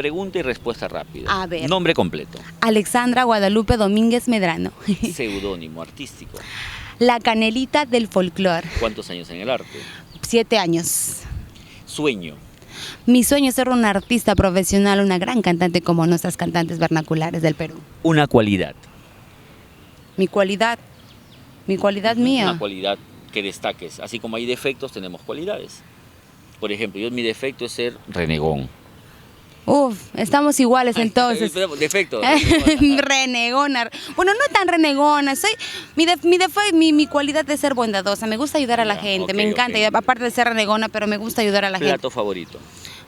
pregunta y respuesta rápida. A ver. Nombre completo. Alexandra Guadalupe Domínguez Medrano. Seudónimo artístico. La canelita del folclor. ¿Cuántos años en el arte? 7 años. Sueño. Mi sueño es ser una artista profesional, una gran cantante como nuestras cantantes vernaculares del Perú. Una cualidad. Mi cualidad mía. Una cualidad que destaques. Así como hay defectos, tenemos cualidades. Por ejemplo, mi defecto es ser renegón. Uf, estamos iguales entonces. Defecto. Renegona. Bueno, no tan renegona. Mi cualidad es ser bondadosa. Me gusta ayudar a la gente. Me encanta. Y aparte de ser renegona, pero me gusta ayudar a la gente. ¿Plato favorito?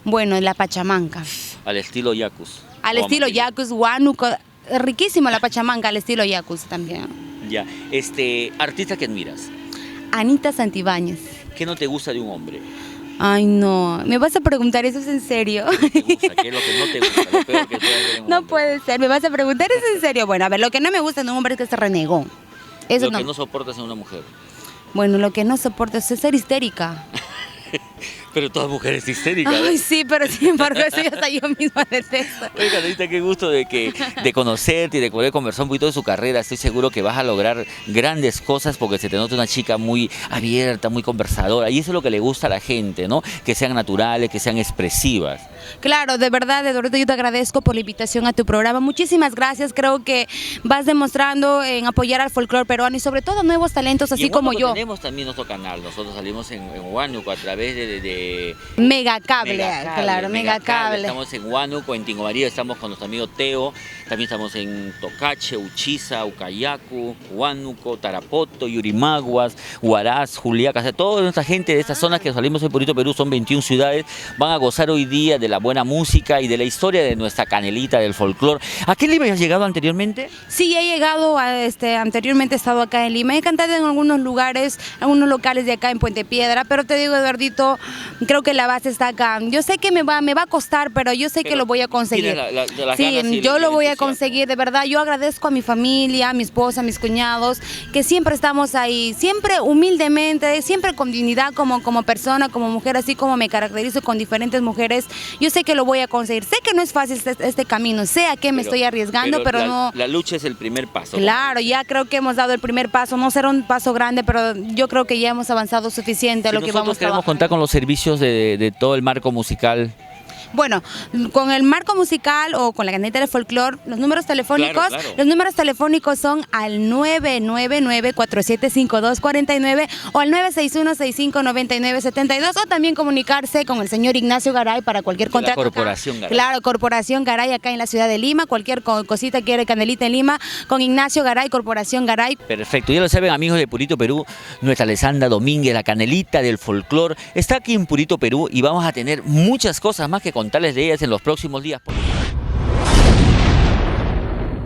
Bueno, la pachamanca. Al estilo yacus. Al estilo yacus, huánuco. Riquísimo la pachamanca, al estilo yacus también. Ya. Artista que admiras. Anita Santibáñez. ¿Qué no te gusta de un hombre? Ay, no. ¿Me vas a preguntar eso es en serio? ¿Qué te gusta? ¿Qué es lo que no te gusta? Lo peor que puede haber en un No hombre. puede ser. ¿Me vas a preguntar eso en serio? Bueno, a ver, lo que no me gusta de un hombre es que se renegó. Eso Lo que no soportas en una mujer. Bueno, lo que no soporto es ser histérica. Pero todas mujeres histéricas. Ay, sí, pero sin embargo eso ya hasta yo misma detesto. Oye, Canelita, qué gusto de conocerte y de poder conversar un poquito de su carrera. Estoy seguro que vas a lograr grandes cosas porque se te nota una chica muy abierta, muy conversadora. Y eso es lo que le gusta a la gente, ¿no? Que sean naturales, que sean expresivas. Claro, de verdad, Eduardo, yo te agradezco por la invitación a tu programa. Muchísimas gracias. Creo que vas demostrando en apoyar al folclore peruano y sobre todo nuevos talentos así como yo. Tenemos también nuestro canal. Nosotros salimos en Huánuco a través de Megacable, claro, Megacable. Estamos en Huánuco, en Tingo María, estamos con nuestro amigo Teo. También estamos en Tocache, Uchiza, Ucayacu, Huánuco, Tarapoto, Yurimaguas, Huaraz, Juliaca. O sea, toda nuestra gente de estas zonas que salimos de Purito Perú, son 21 ciudades, van a gozar hoy día de la buena música y de la historia de nuestra canelita del folclore. ¿A qué Lima has llegado anteriormente? Sí, he llegado anteriormente he estado acá en Lima. He cantado en algunos lugares, algunos locales de acá en Puente Piedra, pero te digo, Eduardito, creo que la base está acá. Yo sé que me va a costar, pero yo sé que lo voy a conseguir. Sí, yo lo voy a conseguir, de verdad. Yo agradezco a mi familia, a mi esposa, a mis cuñados, que siempre estamos ahí, siempre humildemente, siempre con dignidad como persona, como mujer, así como me caracterizo con diferentes mujeres. Yo sé que lo voy a conseguir. Sé que no es fácil este camino, sé a qué me estoy arriesgando, pero no... La lucha es el primer paso. Claro, ya creo que hemos dado el primer paso. No será un paso grande, pero yo creo que ya hemos avanzado suficiente a lo que vamos a Nosotros queremos contar con los servicios de todo el marco musical. Bueno, con el marco musical o con la canelita del folclore, los números telefónicos, los números telefónicos son al 999-475249 o al 961-6599-72 o también comunicarse con el señor Ignacio Garay para cualquier contrato. Corporación Garay. Claro, Corporación Garay acá en la ciudad de Lima, cualquier cosita que quiere canelita en Lima, con Ignacio Garay, Corporación Garay. Perfecto, ya lo saben amigos de Purito Perú, nuestra Alessandra Domínguez, la canelita del folclore, está aquí en Purito Perú y vamos a tener muchas cosas más que contarles de ellas en los próximos días.